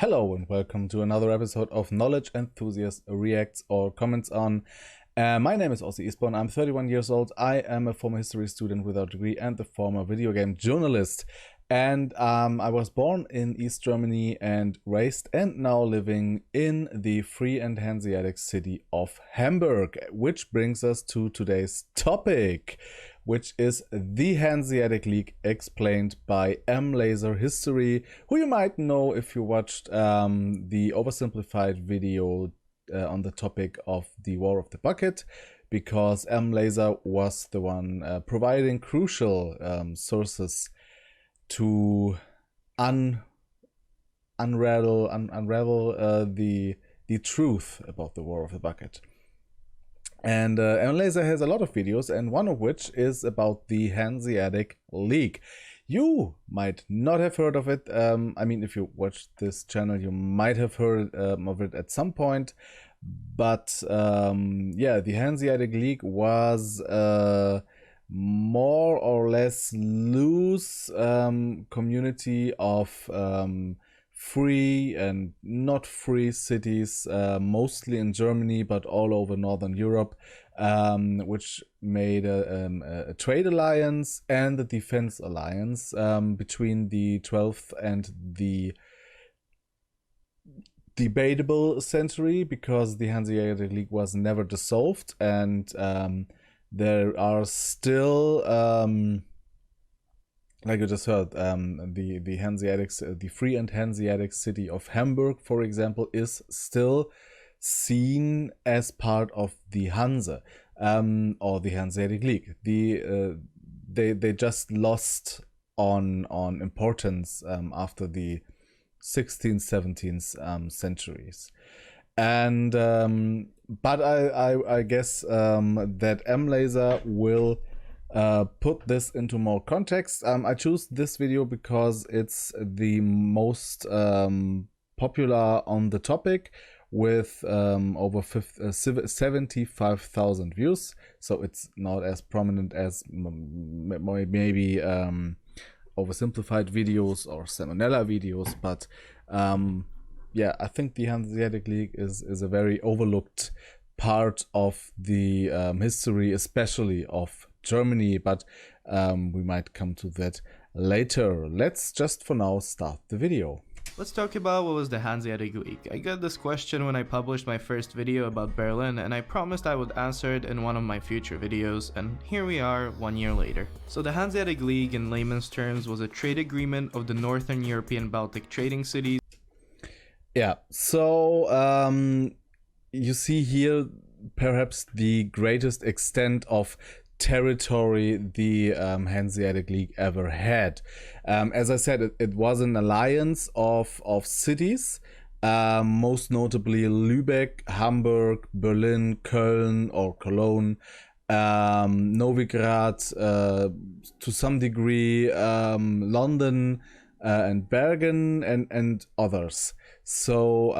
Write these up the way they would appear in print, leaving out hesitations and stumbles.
Hello and welcome to another episode of Knowledge Enthusiast Reacts or Comments on. My name is Ossi. I'm 31 years old. I am a former history student without a degree and a former video game journalist. And I was born in East Germany and raised and now living in the free and Hanseatic city of Hamburg, which brings us to today's topic, which is the Hanseatic League explained by M-Laser History, who you might know if you watched the oversimplified video on the topic of the War of the Bucket, because M-Laser was the one providing crucial sources to unravel the truth about the War of the Bucket. And M-Laser has a lot of videos, and one of which is about the Hanseatic League. You might not have heard of it. I mean, if you watch this channel, you might have heard of it at some point. But yeah, the Hanseatic League was more or less loose community of free and not free cities, mostly in Germany, but all over Northern Europe, which made a trade alliance and a defense alliance between the 12th and the debatable century, because the Hanseatic League was never dissolved, and there are still, like you just heard, the Hanseatic, the free and Hanseatic city of Hamburg, for example, is still seen as part of the Hanse, or the Hanseatic League. They just lost on importance after the 16th, 17th centuries. And but I guess that M-Laser will put this into more context. I choose this video because it's the most popular on the topic, with over 75,000 views. So it's not as prominent as maybe oversimplified videos or salmonella videos, but yeah, I think the Hanseatic League is a very overlooked part of the history, especially of Germany, but we might come to that later. Let's just for now start the video. Let's talk about what was the Hanseatic League. I got this question when I published my first video about Berlin, and I promised I would answer it in one of my future videos, and here we are 1 year later. So the Hanseatic League, in layman's terms, was a trade agreement of the Northern European Baltic trading cities. Yeah, so you see here perhaps the greatest extent of territory the Hanseatic League ever had. As I said, it was an alliance of cities, most notably Lübeck, Hamburg, Berlin, Köln or Cologne, Novigrad, to some degree London, and Bergen, and others. So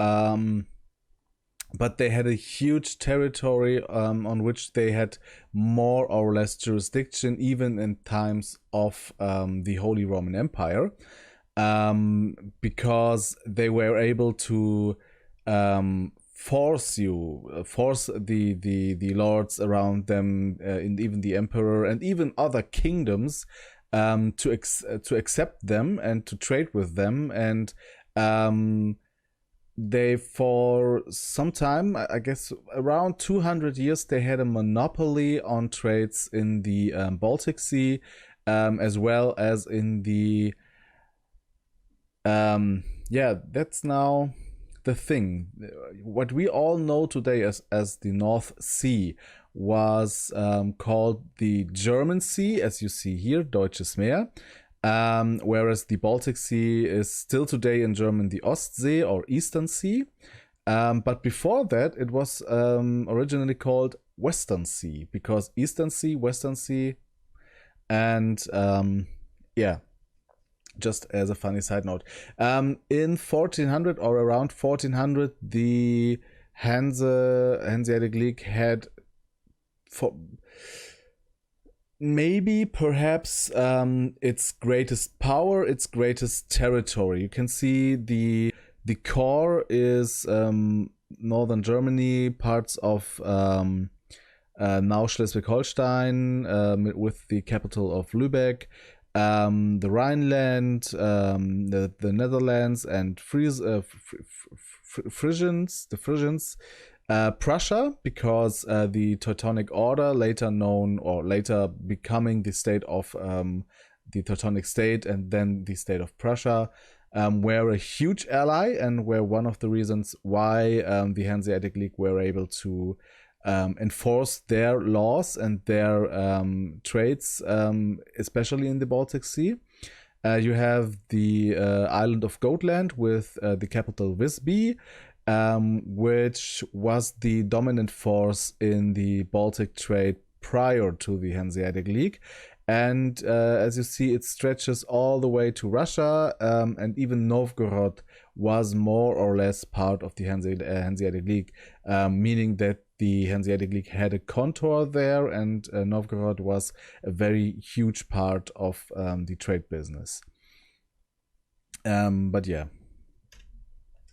but they had a huge territory on which they had more or less jurisdiction, even in times of the Holy Roman Empire, because they were able to force the lords around them, and even the emperor and even other kingdoms, to accept them and to trade with them. And they, for some time, I guess around 200 years, they had a monopoly on trades in the Baltic Sea, as well as in the yeah, that's now the thing. What we all know today as the North Sea was called the German Sea, as you see here, Deutsches Meer. Whereas the Baltic Sea is still today in German the Ostsee or Eastern Sea. But before that, it was originally called Western Sea, because Eastern Sea, Western Sea, and yeah, just as a funny side note, in 1400 or around 1400, the Hanseatic League had maybe perhaps its greatest power, its greatest territory. You can see the The core is northern Germany, parts of now Schleswig-Holstein, with the capital of Lübeck, the Rhineland, the Netherlands, and Frisians, Prussia, because the Teutonic Order, later known or later becoming the state of the Teutonic state and then the state of Prussia, were a huge ally and were one of the reasons why the Hanseatic League were able to enforce their laws and their trades, especially in the Baltic Sea. You have the island of Gotland with the capital Visby, which was the dominant force in the Baltic trade prior to the Hanseatic League. And as you see, it stretches all the way to Russia, and even Novgorod was more or less part of the Hanseatic League, meaning that the Hanseatic League had a contour there, and Novgorod was a very huge part of the trade business. But yeah.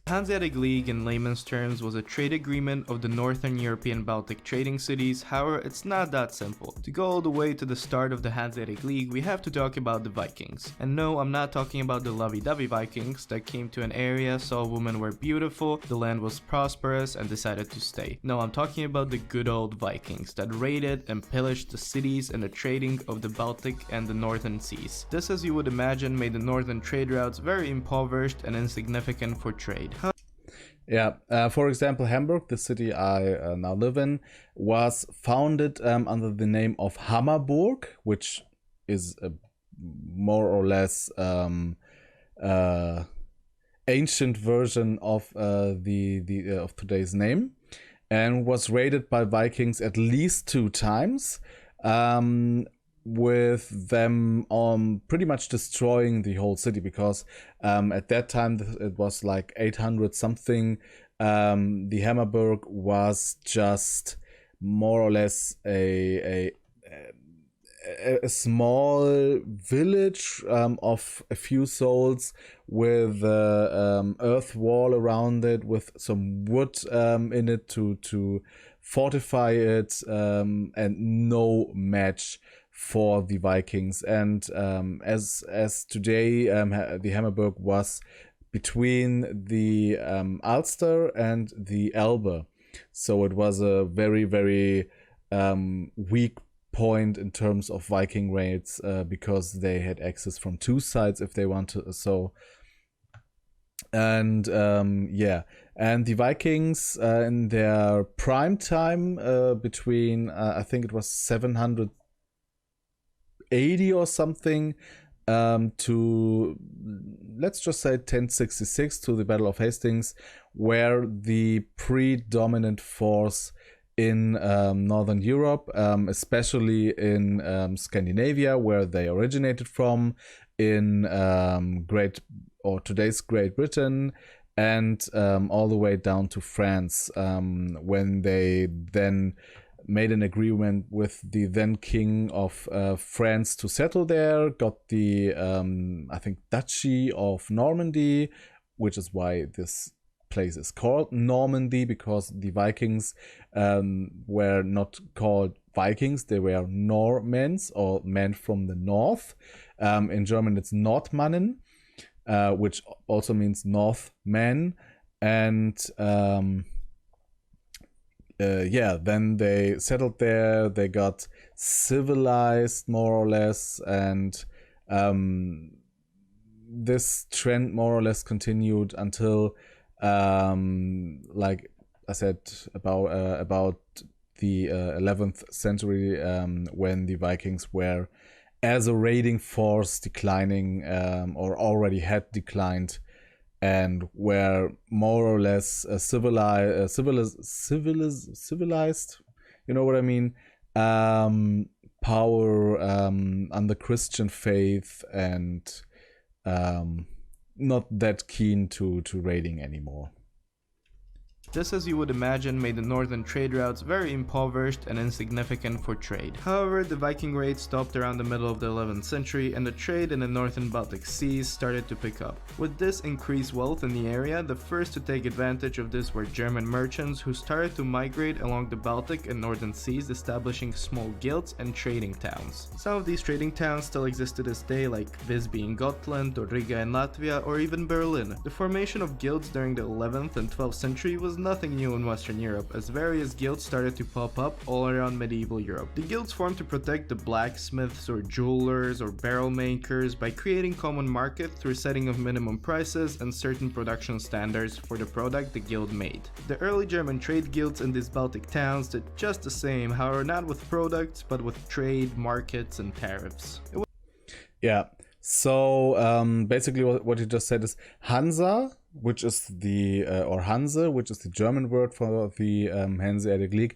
The Hanseatic League, in layman's terms, was a trade agreement of the Northern European Baltic trading cities. However, it's not that simple. To go all the way to the start of the Hanseatic League, we have to talk about the Vikings. And no, I'm not talking about the lovey-dovey Vikings that came to an area, saw women were beautiful, the land was prosperous, and decided to stay. No, I'm talking about the good old Vikings that raided and pillaged the cities and the trading of the Baltic and the Northern Seas. This, as you would imagine, made the northern trade routes very impoverished and insignificant for trade. Yeah, for example, Hamburg, the city I now live in, was founded under the name of Hammerburg, which is a more or less ancient version of of today's name, and was raided by Vikings at least 2 times. With them pretty much destroying the whole city, because at that time it was like 800 something. The Hammerburg was just more or less a small village of a few souls with earth wall around it, with some wood in it to fortify it, and no match for the Vikings. And as today, the Hammerburg was between the Ulster and the Elbe, so it was a very, very weak point in terms of Viking raids, because they had access from 2 sides if they want to. So, and yeah, and the Vikings in their prime time, between I think it was 780 or something, to, let's just say 1066, to the Battle of Hastings, were the predominant force in Northern Europe, especially in Scandinavia, where they originated from, in today's Great Britain, and all the way down to France, when they then made an agreement with the then king of France to settle there, got the I think Duchy of Normandy, which is why this place is called Normandy, because the Vikings were not called Vikings, they were Normans, or men from the north. In German it's Nordmannen, which also means Northmen. And yeah, then they settled there, they got civilized more or less, and this trend more or less continued until like I said, about the 11th century, when the Vikings were, as a raiding force, declining, or already had declined, and were more or less civilized, you know what I mean, power under Christian faith, and not that keen to raiding anymore. This, as you would imagine, made the northern trade routes very impoverished and insignificant for trade. However, the Viking raids stopped around the middle of the 11th century and the trade in the northern Baltic seas started to pick up. With this increased wealth in the area, the first to take advantage of this were German merchants who started to migrate along the Baltic and northern seas, establishing small guilds and trading towns. Some of these trading towns still exist to this day, like Visby in Gotland, or Riga in Latvia, or even Berlin. The formation of guilds during the 11th and 12th century was nothing new in Western Europe, as various guilds started to pop up all around medieval Europe. The guilds formed to protect the blacksmiths or jewelers or barrel makers by creating common market through setting of minimum prices and certain production standards for the product the guild made. The early German trade guilds in these Baltic towns did just the same, however not with products but with trade, markets and tariffs. Yeah, so basically what you just said is Hansa, which is the, or Hanse, which is the German word for the Hanseatic League,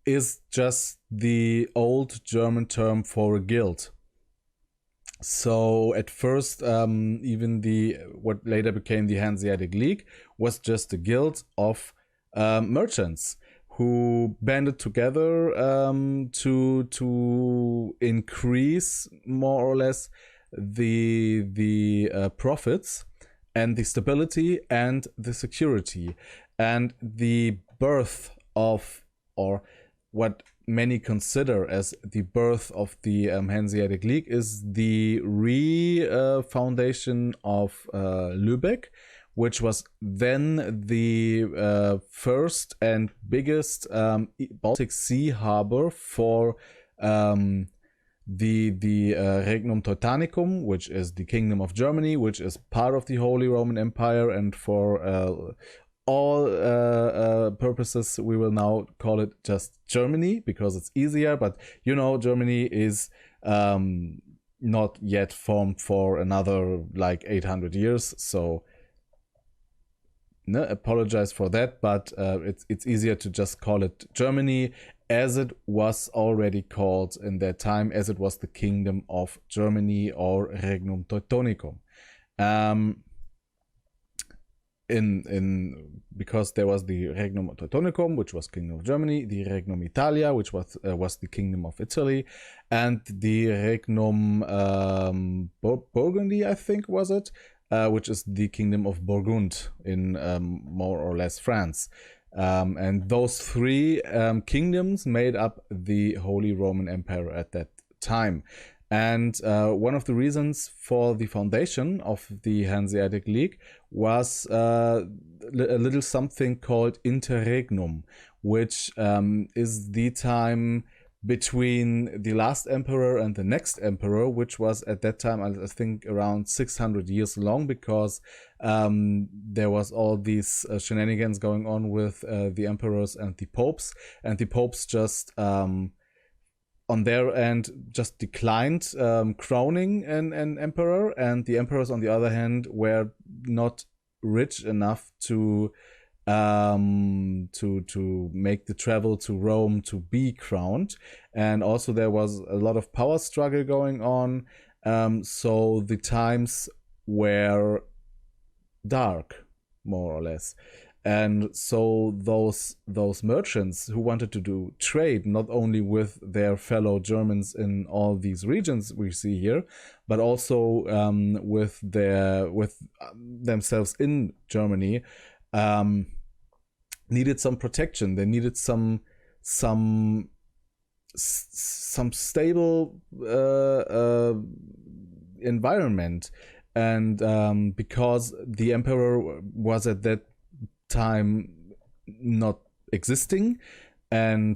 is just the old German term for a guild. So at first, even what later became the Hanseatic League was just a guild of merchants who banded together to increase more or less the profits and the stability and the security. And the birth of, or what many consider as the birth of the Hanseatic League, is the foundation of Lübeck, which was then the first and biggest Baltic Sea harbor for the Regnum Teutonicum, which is the Kingdom of Germany, which is part of the Holy Roman Empire, and for all purposes we will now call it just Germany because it's easier. But you know, Germany is not yet formed for another like 800 years, so no, apologize for that, but it's easier to just call it Germany, as it was already called in that time, as it was the Kingdom of Germany or Regnum Teutonicum. Because there was the Regnum Teutonicum, which was Kingdom of Germany, the Regnum Italia, which was the Kingdom of Italy, and the Regnum Burgundy, I think was it, which is the Kingdom of Burgund in more or less France. And those three kingdoms made up the Holy Roman Empire at that time. And one of the reasons for the foundation of the Hanseatic League was a little something called interregnum, which is the time between the last emperor and the next emperor, which was at that time, I think, around 600 years long, because there was all these shenanigans going on with the emperors and the popes just on their end just declined crowning an emperor, and the emperors on the other hand were not rich enough to make the travel to Rome to be crowned. And also there was a lot of power struggle going on, so the times were dark, more or less. And so those merchants who wanted to do trade not only with their fellow Germans in all these regions we see here, but also with themselves in Germany, needed some protection. They needed some stable environment, and because the emperor was at that time not existing, and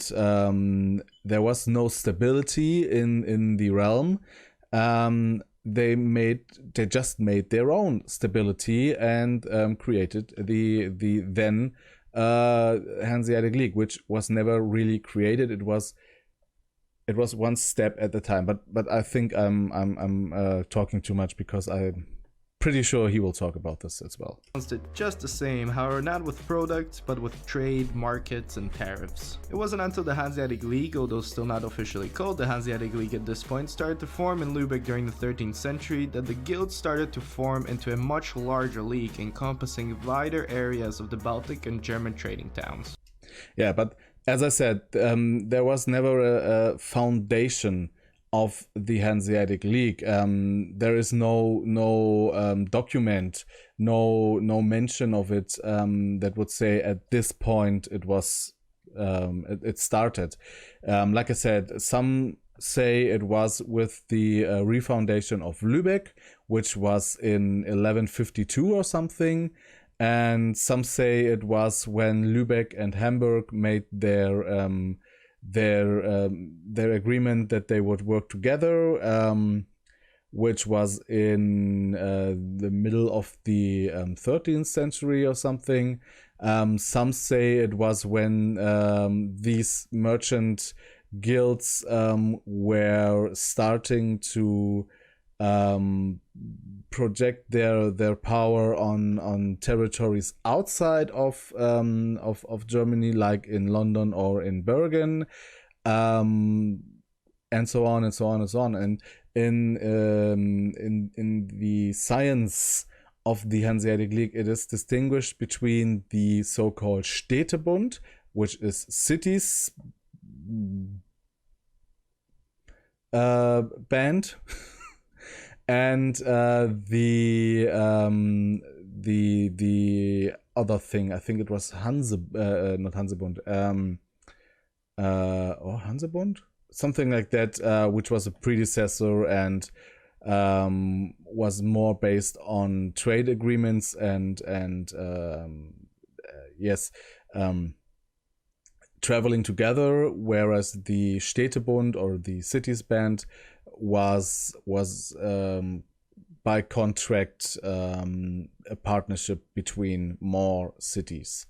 there was no stability in the realm, they just made their own stability and created the then Hanseatic League, which was never really created. It was one step at a time. But I think I'm talking too much, because I pretty sure he will talk about this as well. It just the same, however not with products, but with trade, markets, and tariffs. It wasn't until the Hanseatic League, although still not officially called the Hanseatic League at this point, started to form in Lübeck during the 13th century that the guilds started to form into a much larger league encompassing wider areas of the Baltic and German trading towns. Yeah, but as I said, there was never a foundation of the Hanseatic League. There is no document, no mention of it that would say at this point it was it started. Like I said, some say it was with the refoundation of Lübeck, which was in 1152 or something. And some say it was when Lübeck and Hamburg made their agreement that they would work together, which was in the middle of the 13th century or something. Some say it was when these merchant guilds were starting to project their power on territories outside of Germany, like in London or in Bergen, and so on and so on and so on. And in the science of the Hanseatic League, it is distinguished between the so-called Städtebund, which is cities band. And the other thing, I think it was not Hansebund, or Hansebund, something like that, which was a predecessor and was more based on trade agreements and traveling together, whereas the Städtebund or the cities band was by contract a partnership between more cities.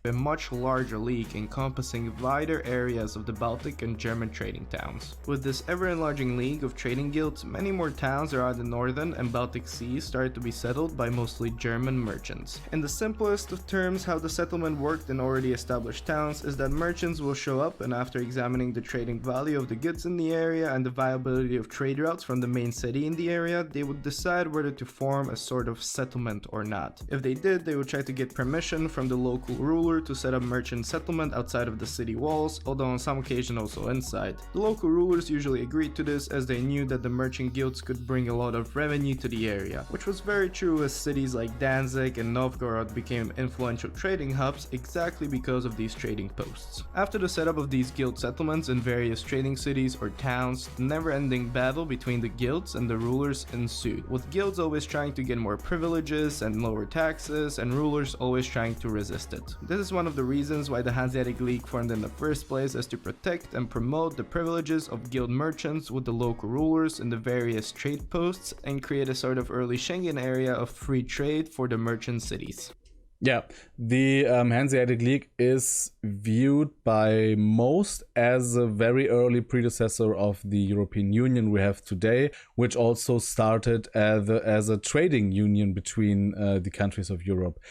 A much larger league encompassing wider areas of the Baltic and German trading towns. With this ever-enlarging league of trading guilds, many more towns around the northern and Baltic seas started to be settled by mostly German merchants. In the simplest of terms, how the settlement worked in already established towns is that merchants will show up, and after examining the trading value of the goods in the area and the viability of trade routes from the main city in the area, they would decide whether to form a sort of settlement or not. If they did, they would try to get permission from the local ruler to set up merchant settlement outside of the city walls, although on some occasion also inside. The local rulers usually agreed to this as they knew that the merchant guilds could bring a lot of revenue to the area, which was very true as cities like Danzig and Novgorod became influential trading hubs exactly because of these trading posts. After the setup of these guild settlements in various trading cities or towns, the never-ending battle between the guilds and the rulers ensued, with guilds always trying to get more privileges and lower taxes, and rulers always trying to resist it. This is one of the reasons why the Hanseatic League formed in the first place, as to protect and promote the privileges of guild merchants with the local rulers in the various trade posts and create a sort of early Schengen area of free trade for the merchant cities. Yeah, the Hanseatic League is viewed by most as a very early predecessor of the European Union we have today, which also started as a trading union between the countries of Europe.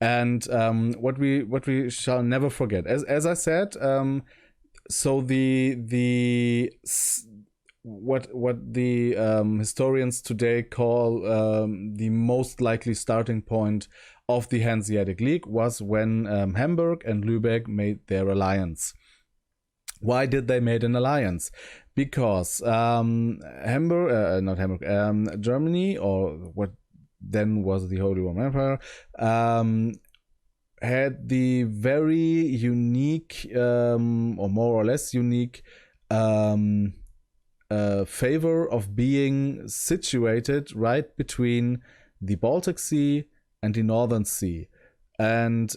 And what we shall never forget, as I said, so what the historians today call the most likely starting point of the Hanseatic League was when Hamburg and Lübeck made their alliance. Why did they make an alliance? Because Germany, or what then was the Holy Roman Empire, had the very unique, or more or less unique, favor of being situated right between the Baltic Sea and the Northern Sea, and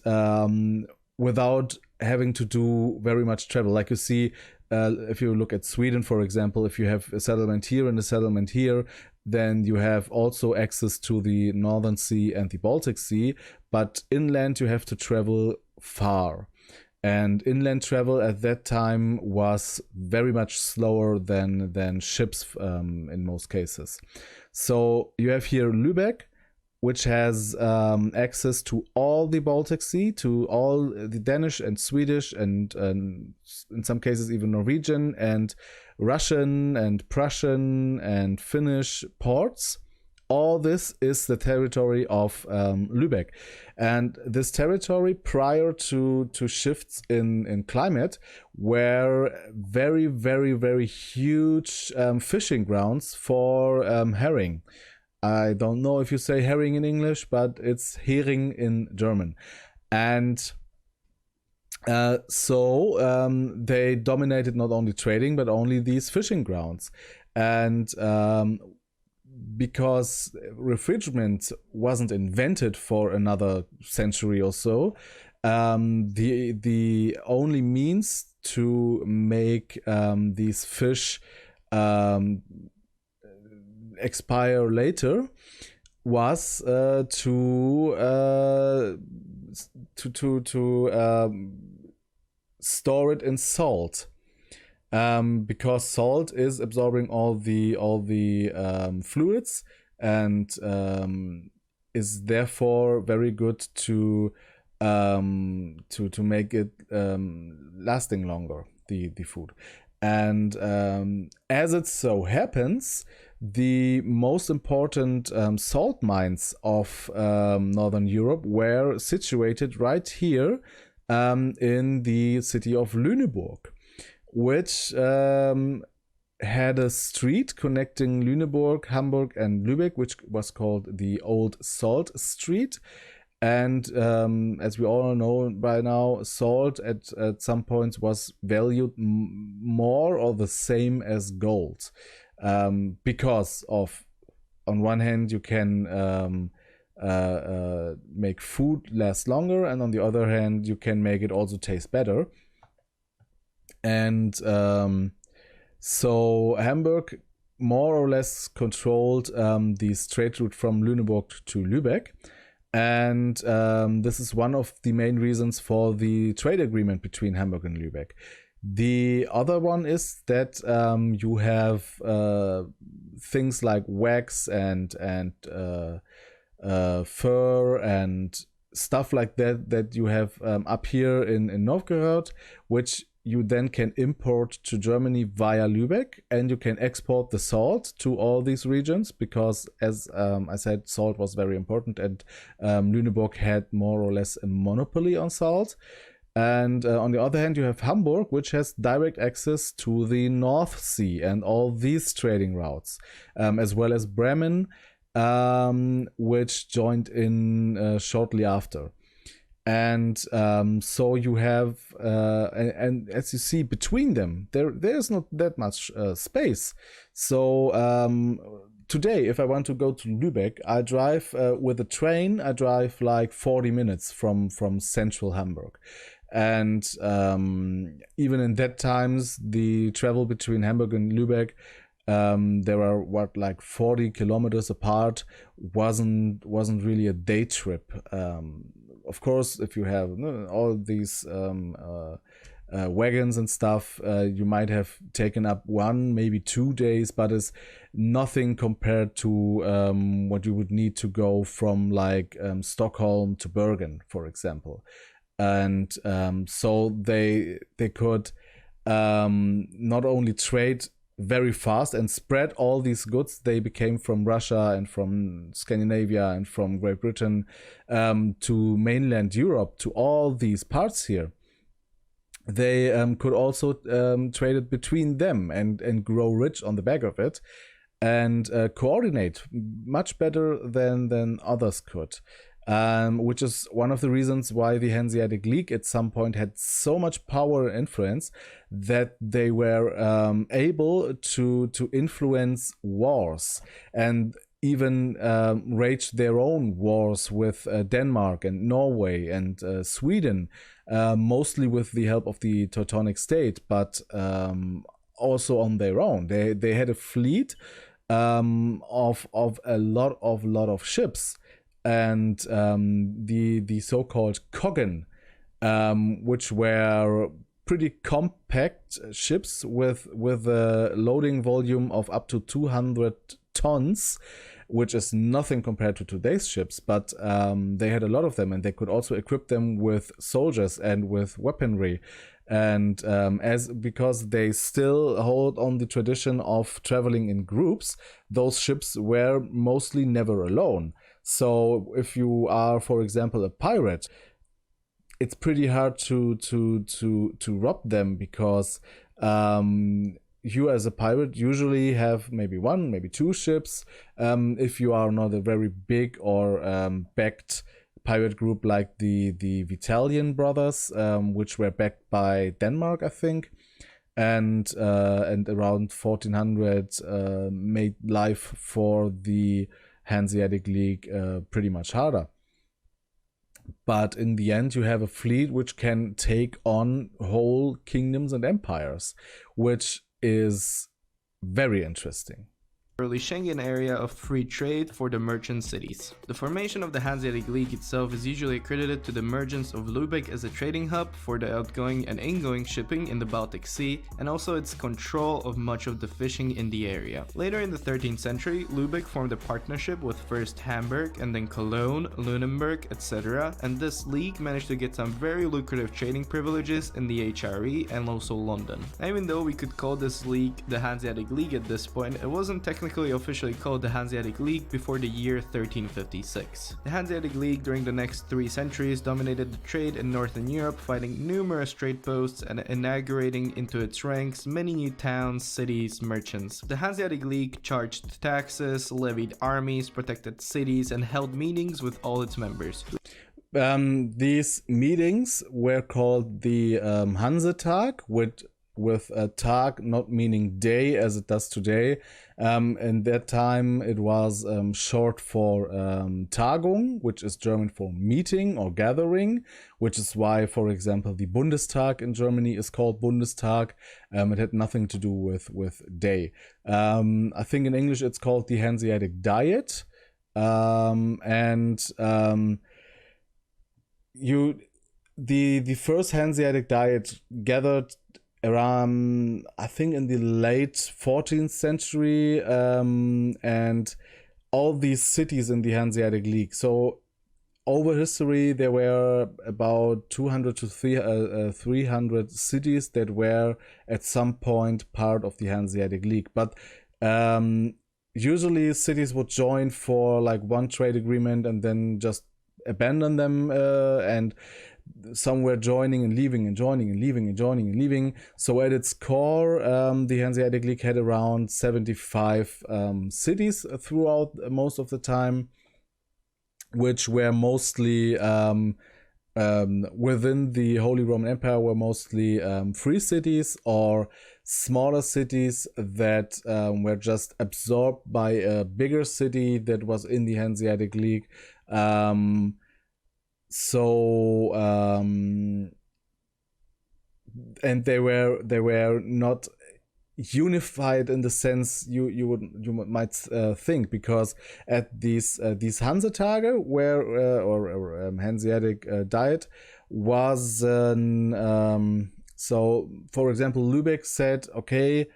without having to do very much travel. Like you see, if you look at Sweden, for example, if you have a settlement here and a settlement here, then you have also access to the Northern Sea and the Baltic Sea, but inland you have to travel far. And inland travel at that time was very much slower than ships in most cases. So you have here Lübeck, which has access to all the Baltic Sea, to all the Danish and Swedish and in some cases even Norwegian and Russian and Prussian and Finnish ports. All this is the territory of Lübeck. And this territory, prior to shifts in climate, were very, very, very huge fishing grounds for herring. I don't know if you say herring in English, but it's Hering in German. And so they dominated not only trading, but only these fishing grounds. And because refrigerant wasn't invented for another century or so, the only means to make these fish expire later was to store it in salt, because salt is absorbing all the fluids and is therefore very good to make it lasting longer, the food. And as it so happens, the most important salt mines of Northern Europe were situated right here in the city of Lüneburg, which had a street connecting Lüneburg, Hamburg, and Lübeck, which was called the Old Salt Street. And as we all know by now, salt at some points was valued more or the same as gold. Because of, on one hand, you can make food last longer, and on the other hand, you can make it also taste better. And so Hamburg more or less controlled the trade route from Lüneburg to Lübeck. And this is one of the main reasons for the trade agreement between Hamburg and Lübeck. The other one is that you have things like wax and fur and stuff like that you have up here in Novgorod, which you then can import to Germany via Lübeck, and you can export the salt to all these regions because, as I said, salt was very important, and Lüneburg had more or less a monopoly on salt. And on the other hand, you have Hamburg, which has direct access to the North Sea and all these trading routes, as well as Bremen, which joined in shortly after. And so you have, and as you see between them, there's not that much space. So today, if I want to go to Lübeck, I drive with a train. I drive like 40 minutes from central Hamburg. And even in that times, the travel between Hamburg and Lübeck, there are like 40 kilometers apart, wasn't really a day trip. Of course, if you have all these wagons and stuff, you might have taken up 1, maybe 2 days, but it's nothing compared to what you would need to go from like Stockholm to Bergen, for example. And so they could not only trade very fast and spread all these goods they became from Russia and from Scandinavia and from Great Britain to mainland Europe, to all these parts here. They could also trade it between them and grow rich on the back of it, and coordinate much better than others could. Which is one of the reasons why the Hanseatic League at some point had so much power and influence that they were able to influence wars and even wage their own wars with Denmark and Norway and Sweden, mostly with the help of the Teutonic state, but also on their own. They had a fleet of a lot of ships. And the so-called Koggen which were pretty compact ships with a loading volume of up to 200 tons, which is nothing compared to today's ships, but they had a lot of them, and they could also equip them with soldiers and with weaponry. And because they still hold on the tradition of traveling in groups, those ships were mostly never alone. So if you are, for example, a pirate, it's pretty hard to rob them, because you as a pirate usually have maybe one, maybe two ships. If you are not a very big or backed pirate group like the Vitalian brothers, which were backed by Denmark, I think, and around 1400 made life for the Hanseatic League pretty much harder. But in the end, you have a fleet which can take on whole kingdoms and empires, which is very interesting. Early Schengen area of free trade for the merchant cities. The formation of the Hanseatic League itself is usually credited to the emergence of Lübeck as a trading hub for the outgoing and ingoing shipping in the Baltic Sea, and also its control of much of the fishing in the area. Later in the 13th century, Lübeck formed a partnership with first Hamburg and then Cologne, Lunenburg, etc., and this league managed to get some very lucrative trading privileges in the HRE and also London. Even though we could call this league the Hanseatic League at this point, it wasn't technically officially called the Hanseatic League before the year 1356. The Hanseatic League during the next 3 centuries dominated the trade in Northern Europe, fighting numerous trade posts and inaugurating into its ranks many new towns, cities, merchants. The Hanseatic League charged taxes, levied armies, protected cities, and held meetings with all its members. These meetings were called the Hansetag, with a tag not meaning day as it does today. In that time it was short for Tagung, which is German for meeting or gathering, which is why, for example, the Bundestag in Germany is called Bundestag. It had nothing to do with day. I think in English it's called the Hanseatic Diet. The first Hanseatic Diet gathered around, I think, in the late 14th century, and all these cities in the Hanseatic League. So over history, there were about 200 to 300 cities that were at some point part of the Hanseatic League. But usually cities would join for like one trade agreement and then just abandon them, and some were joining and leaving and joining and leaving and joining and leaving. So at its core, the Hanseatic League had around 75 cities throughout most of the time, which were mostly within the Holy Roman Empire, were mostly free cities or smaller cities that were just absorbed by a bigger city that was in the Hanseatic League. And they were not unified in the sense you might think, because at these Hansetage or Hanseatic Diet was so, for example, Lübeck said, okay,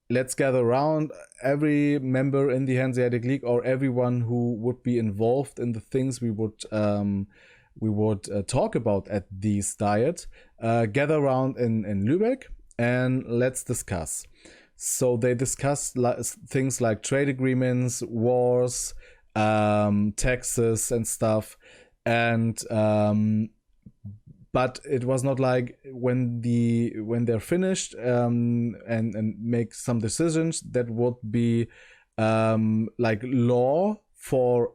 let's gather around every member in the Hanseatic League, or everyone who would be involved in the things we would talk about at these diet, gather around in Lübeck and let's discuss. So they discussed things like trade agreements, wars, taxes and stuff. And but it was not like when they're finished and make some decisions that would be like law for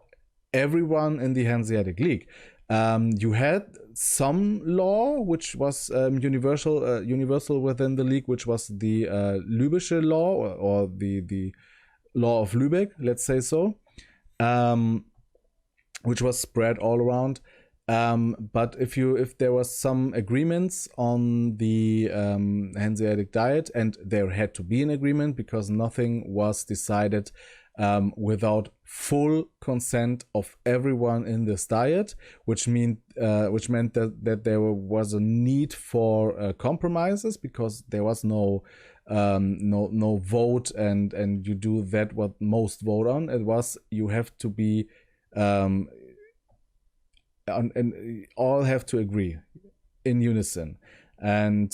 everyone in the Hanseatic League. You had some law which was universal within the league, which was the Lübische law, or the law of Lübeck, let's say so, which was spread all around. But if there was some agreements on the Hanseatic Diet, and there had to be an agreement because nothing was decided without full consent of everyone in this diet, which meant that there was a need for compromises, because there was no vote and you do that what most vote on. It was, you have to be and all have to agree in unison, and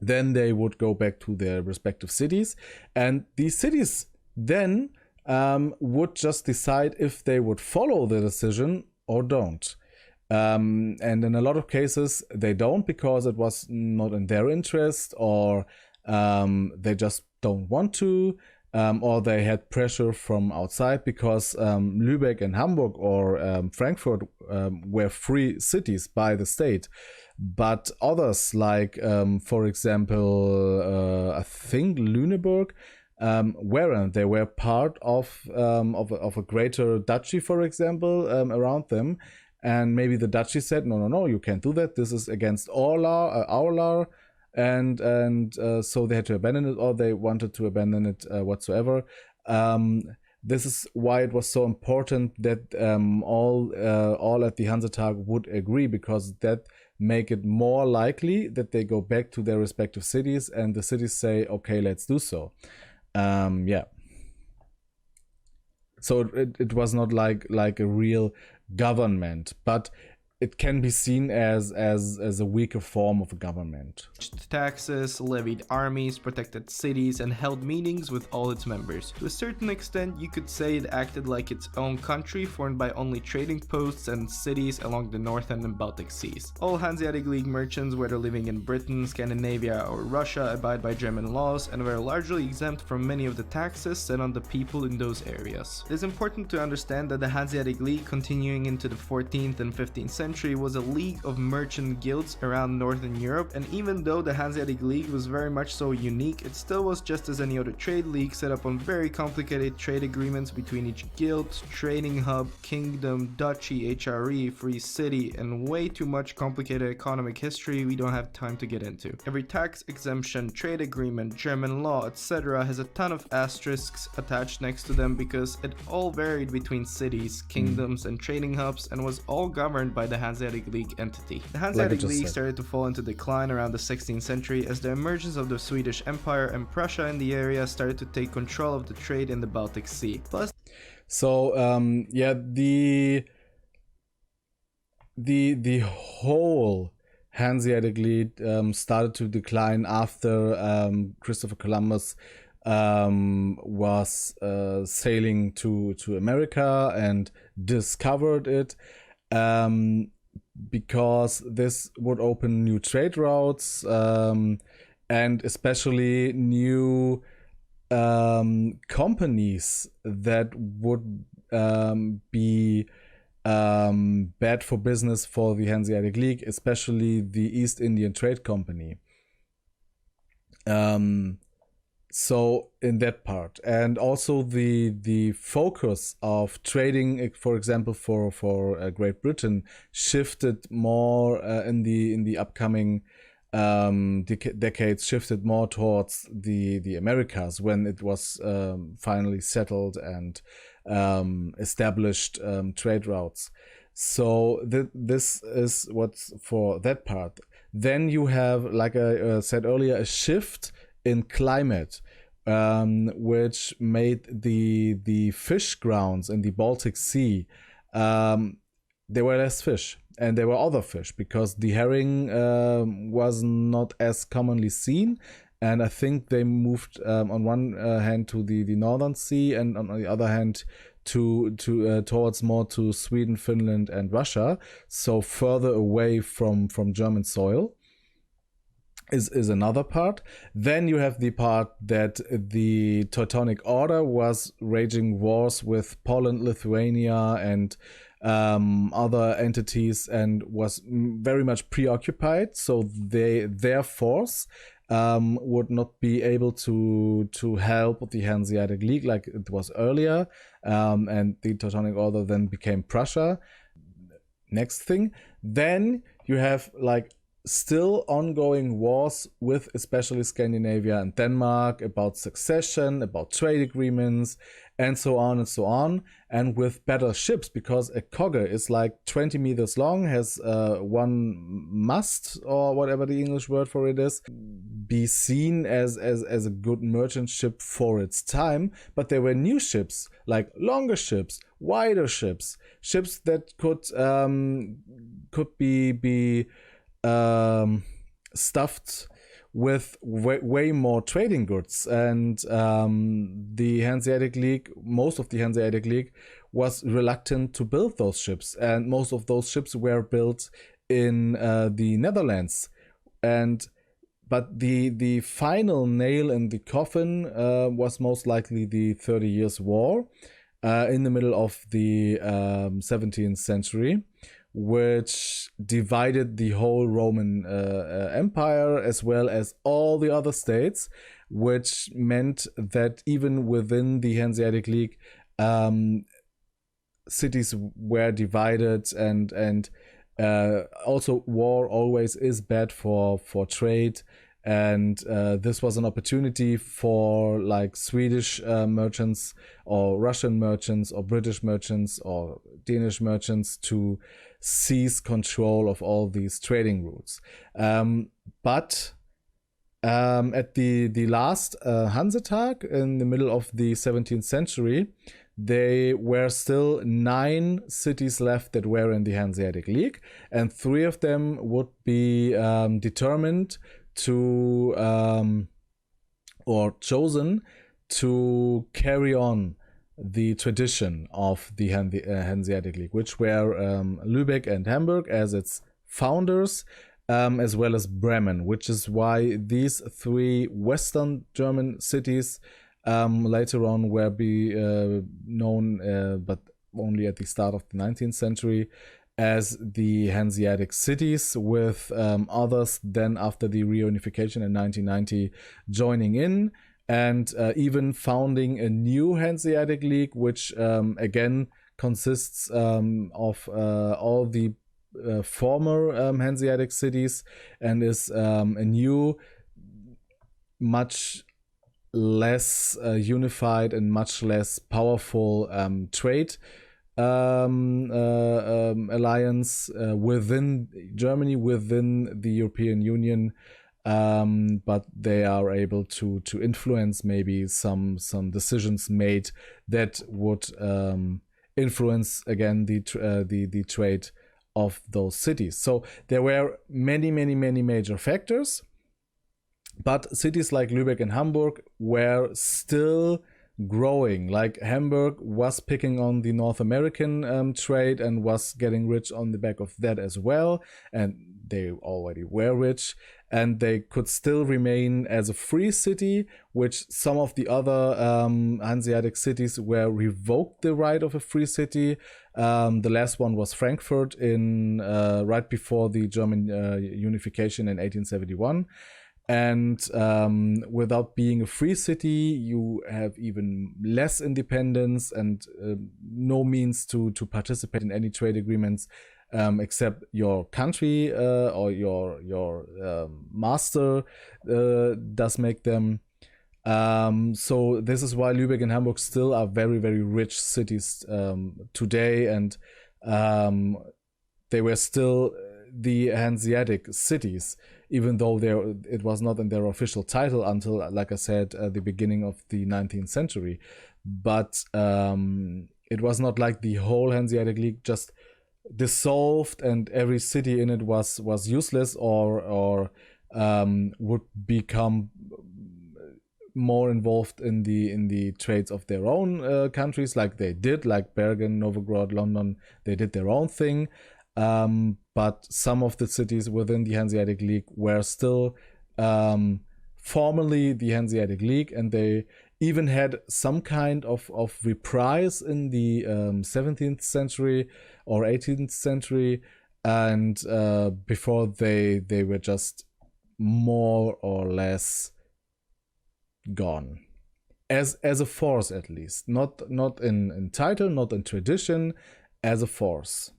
then they would go back to their respective cities, and these cities then would just decide if they would follow the decision or don't. And in a lot of cases they don't, because it was not in their interest, or they just don't want to, or they had pressure from outside, because Lübeck and Hamburg or Frankfurt were free cities by the state. But others, like for example, I think Lüneburg, weren't. They were part of a greater duchy, for example, around them. And maybe the duchy said, no, you can't do that. This is against our law. And so they had to abandon it, or they wanted to abandon it whatsoever. This is why it was so important that all at the Hanseatic would agree, because that make it more likely that they go back to their respective cities, and the cities say, okay, let's do so. Yeah. So it was not like a real government, but it can be seen as a weaker form of a government. Taxes, levied armies, protected cities, and held meetings with all its members. To a certain extent, you could say it acted like its own country, formed by only trading posts and cities along the Northern and Baltic seas. All Hanseatic League merchants, whether living in Britain, Scandinavia, or Russia, abide by German laws and were largely exempt from many of the taxes set on the people in those areas. It is important to understand that the Hanseatic League, continuing into the 14th and 15th century, was a league of merchant guilds around Northern Europe, and even though the Hanseatic League was very much so unique, it still was just as any other trade league, set up on very complicated trade agreements between each guild, trading hub, kingdom, duchy, HRE, free city, and way too much complicated economic history we don't have time to get into. Every tax exemption, trade agreement, German law, etc. has a ton of asterisks attached next to them, because it all varied between cities, kingdoms, and trading hubs, and was all governed by the Hanseatic League entity. The Hanseatic League started to fall into decline around the 16th century as the emergence of the Swedish Empire and Prussia in the area started to take control of the trade in the Baltic Sea. Plus, so yeah, the whole Hanseatic League started to decline after Christopher Columbus was sailing to America and discovered it. Because this would open new trade routes, and especially new companies that would be bad for business for the Hanseatic League, especially the East Indian Trade Company. So in that part, and also the focus of trading, for example, for Great Britain, shifted more in the upcoming decades, shifted more towards the Americas, when it was finally settled and established trade routes. So this is what's for that part. Then you have, like I said earlier, a shift in climate, which made the fish grounds in the Baltic Sea, there were less fish, and there were other fish, because the herring was not as commonly seen, and I think they moved on one hand to the Northern Sea, and on the other hand towards more to Sweden, Finland, and Russia, so further away from German soil. Is another part. Then you have the part that the Teutonic Order was raging wars with Poland, Lithuania, and other entities, and was very much preoccupied. So their force would not be able to help the Hanseatic League like it was earlier, and the Teutonic Order then became Prussia. Next thing, then you have like still ongoing wars with especially Scandinavia and Denmark about succession, about trade agreements, and so on and so on, and with better ships, because a cogger is like 20 meters long, has one mast, or whatever the English word for it is, be seen as a good merchant ship for its time. But there were new ships, like longer ships, wider ships, ships that could be stuffed with way more trading goods. And the Hanseatic League, most of the Hanseatic League, was reluctant to build those ships, and most of those ships were built in the Netherlands. But the final nail in the coffin was most likely the 30 Years' War in the middle of the 17th century, which divided the whole Roman Empire as well as all the other states, which meant that even within the Hanseatic League, cities were divided, and also war always is bad for trade. And this was an opportunity for like Swedish merchants, or Russian merchants, or British merchants, or Danish merchants to seize control of all these trading routes. But at the last Hansetag in the middle of the 17th century, there were still 9 cities left that were in the Hanseatic League, and 3 of them would be determined to or chosen to carry on the tradition of the Hanseatic League, which were Lübeck and Hamburg as its founders, as well as Bremen, which is why these 3 Western German cities later on were known, but only at the start of the 19th century, as the Hanseatic cities, with others then after the reunification in 1990 joining in, and even founding a new Hanseatic League, which again consists of all the former Hanseatic cities, and is a new, much less unified and much less powerful trade alliance within Germany, within the European Union, but they are able to influence maybe some decisions made that would influence again the trade of those cities. So there were many major factors, but cities like Lübeck and Hamburg were still growing. Like Hamburg was picking on the North American trade and was getting rich on the back of that as well, and they already were rich, and they could still remain as a free city, which some of the other Hanseatic cities were revoked the right of a free city. The last one was Frankfurt in right before the German unification in 1871. And without being a free city, you have even less independence and no means to participate in any trade agreements except your country or your master does make them. So this is why Lübeck and Hamburg still are very rich cities today, and they were still the Hanseatic cities, even though it was not in their official title until, like I said, the beginning of the 19th century. But it was not like the whole Hanseatic League just dissolved and every city in it was useless or would become more involved in the trades of their own countries, like they did, like Bergen, Novgorod, London. They did their own thing. But some of the cities within the Hanseatic League were still formally the Hanseatic League, and they even had some kind of reprise in the 17th century or 18th century, and before they were just more or less gone as a force, at least not in title, not in tradition, as a force.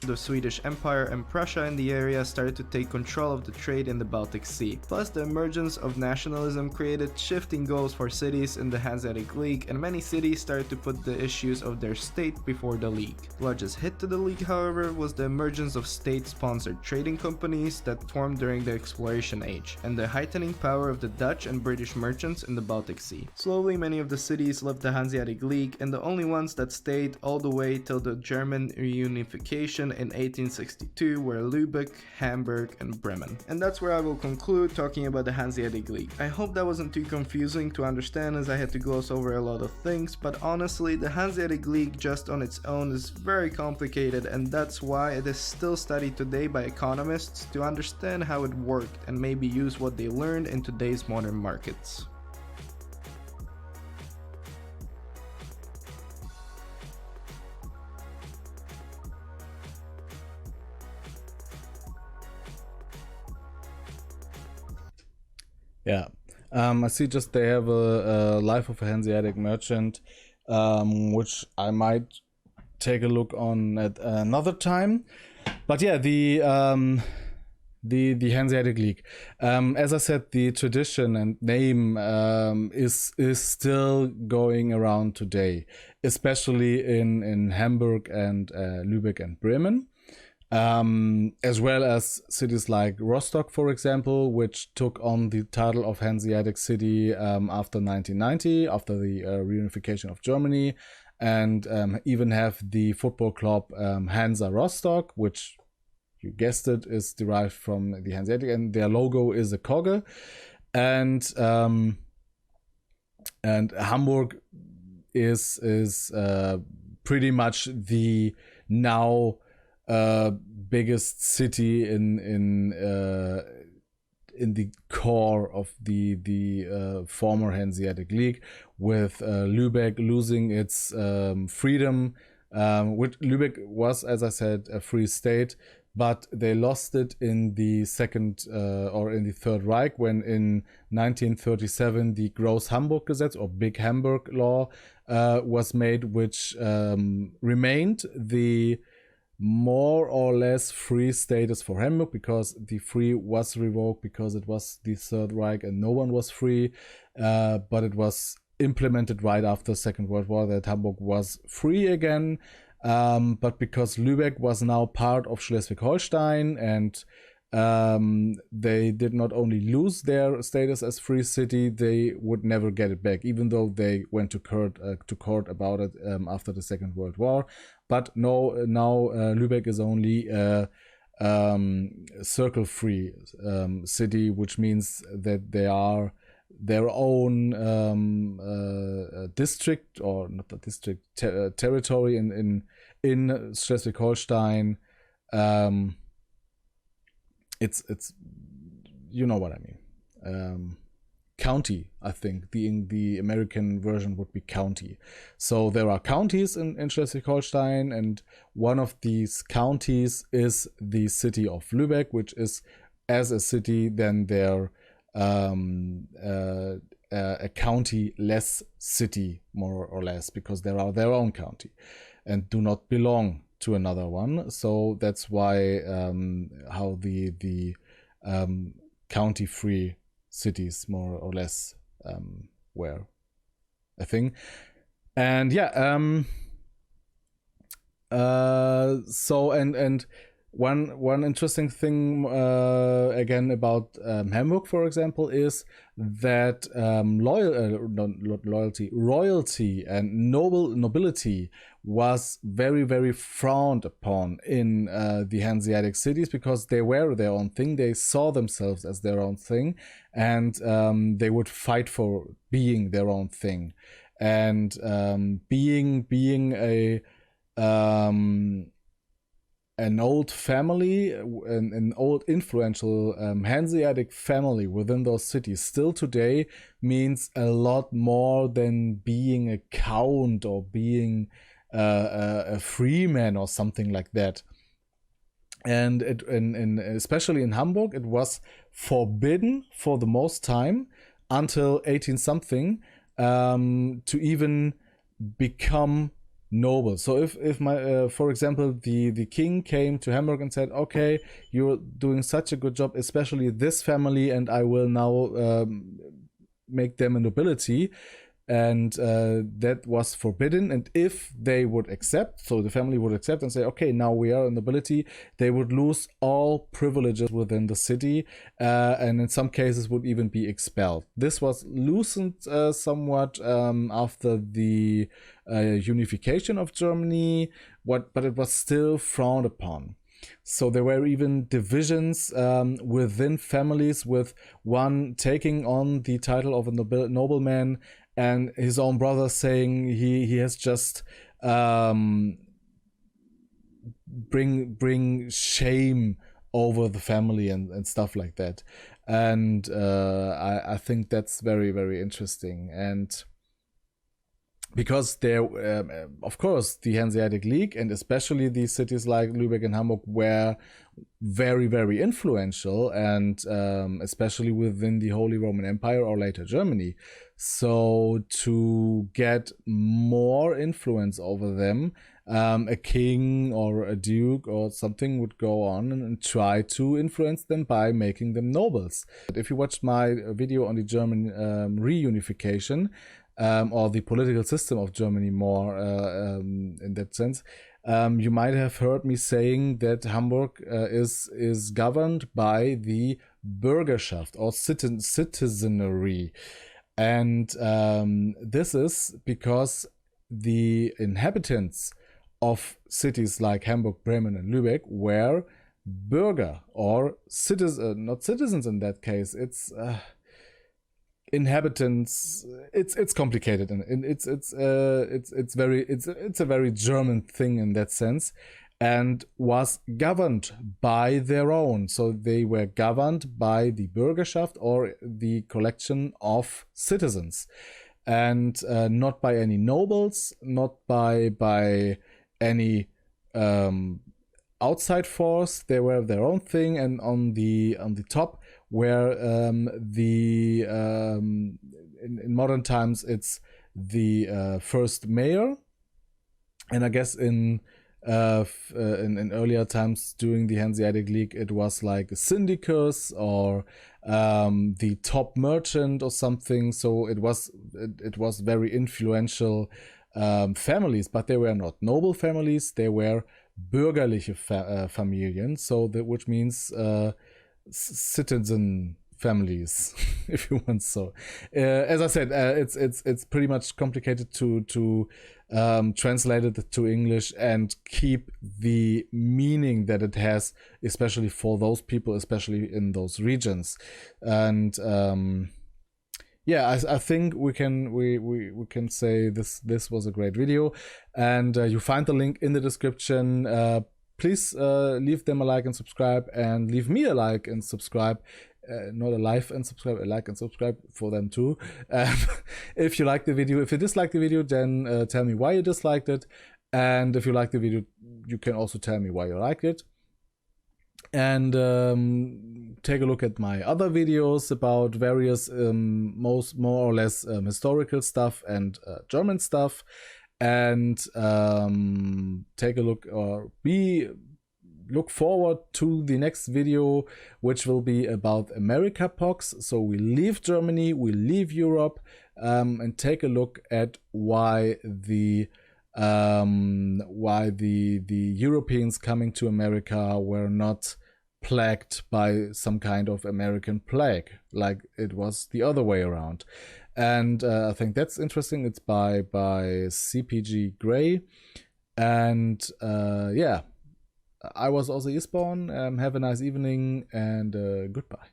The Swedish Empire and Prussia in the area started to take control of the trade in the Baltic Sea. Plus, the emergence of nationalism created shifting goals for cities in the Hanseatic League, and many cities started to put the issues of their state before the league. The largest hit to the league, however, was the emergence of state-sponsored trading companies that formed during the exploration age, and the heightening power of the Dutch and British merchants in the Baltic Sea. Slowly, many of the cities left the Hanseatic League, and the only ones that stayed all the way till the German reunification in 1862 were Lübeck, Hamburg, and Bremen. And that's where I will conclude talking about the Hanseatic League. I hope that wasn't too confusing to understand, as I had to gloss over a lot of things, but honestly, the Hanseatic League just on its own is very complicated, and that's why it is still studied today by economists to understand how it worked and maybe use what they learned in today's modern markets. Yeah, I see just they have a Life of a Hanseatic Merchant, which I might take a look on at another time. But yeah, the Hanseatic League. As I said, the tradition and name is still going around today, especially in Hamburg and Lübeck and Bremen. As well as cities like Rostock, for example, which took on the title of Hanseatic City after 1990, after the reunification of Germany, and even have the football club Hansa Rostock, which, you guessed it, is derived from the Hanseatic, and their logo is a cogge. And Hamburg is pretty much the now biggest city in the core of the former Hanseatic League, with Lübeck losing its freedom. Which Lübeck was, as I said, a free state, but they lost it in the second or in the Third Reich, when in 1937 the Gross Hamburg Gesetz, or Big Hamburg Law, was made, which remained the more or less free status for Hamburg, because the free was revoked because it was the Third Reich and no one was free, but it was implemented right after the Second World War that Hamburg was free again. But because Lübeck was now part of Schleswig-Holstein, and they did not only lose their status as free city, they would never get it back, even though they went to court about it after the Second World War. But no, now Lübeck is only a circle-free city, which means that they are their own district, or not a district, territory in Schleswig-Holstein. It's you know what I mean. County, I think the American version would be county. So there are counties in Schleswig-Holstein, and one of these counties is the city of Lübeck, which is, as a city, then their a county-less city, more or less, because they are their own county and do not belong to another one. So that's why how the county-free cities, more or less, were a thing. And yeah, so and one interesting thing again about Hamburg, for example, is that royalty and nobility was very, very frowned upon in the Hanseatic cities, because they were their own thing. They saw themselves as their own thing, and they would fight for being their own thing. And being an old family, an old influential Hanseatic family within those cities, still today means a lot more than being a count or being a freeman or something like that. And especially in Hamburg, it was forbidden for the most time until 18 something to even become noble. So if my for example, the king came to Hamburg and said, okay, you're doing such a good job, especially this family, and I will now make them a nobility, and that was forbidden. And if they would accept, so the family would accept and say, okay, now we are a nobility, they would lose all privileges within the city, and in some cases would even be expelled. This was loosened somewhat after the unification of Germany, but it was still frowned upon. So there were even divisions within families, with one taking on the title of a nobleman and his own brother saying he has just bring shame over the family and stuff like that. And I think that's very, very interesting. And because there, of course, the Hanseatic League and especially these cities like Lübeck and Hamburg were very, very influential, and especially within the Holy Roman Empire or later Germany. So to get more influence over them, a king or a duke or something would go on and try to influence them by making them nobles. But if you watched my video on the German reunification, or the political system of Germany more in that sense, you might have heard me saying that Hamburg is governed by the Bürgerschaft or citizenry. And this is because the inhabitants of cities like Hamburg, Bremen, and Lübeck were Bürger or not citizens in that case. It's inhabitants. It's complicated, and it's a very German thing in that sense, and was governed by their own. So they were governed by the Bürgerschaft, or the collection of citizens, and not by any nobles, not by any outside force. They were their own thing, and on the top where in modern times it's the first mayor, and I guess in earlier times during the Hanseatic League it was like a syndicus or the top merchant or something. So it was very influential families, but they were not noble families, they were bürgerliche Familien, so that, which means citizen families, if you want. So as I said, it's pretty much complicated to translate it to English and keep the meaning that it has, especially for those people, especially in those regions. And yeah, I think we can say this was a great video, and you find the link in the description. Please leave them a like and subscribe, and leave me a like and subscribe. Not a like and subscribe, a like and subscribe for them too. If you like the video. If you dislike the video, then tell me why you disliked it. And if you like the video, you can also tell me why you liked it. And take a look at my other videos about various more or less historical stuff and German stuff. And take a look, or look forward to the next video, which will be about America pox. So we leave Germany, we leave Europe, and take a look at why the Europeans coming to America were not plagued by some kind of American plague, like it was the other way around. And I think that's interesting. It's by CPG Gray. And yeah, I was Ossi. Have a nice evening, and goodbye.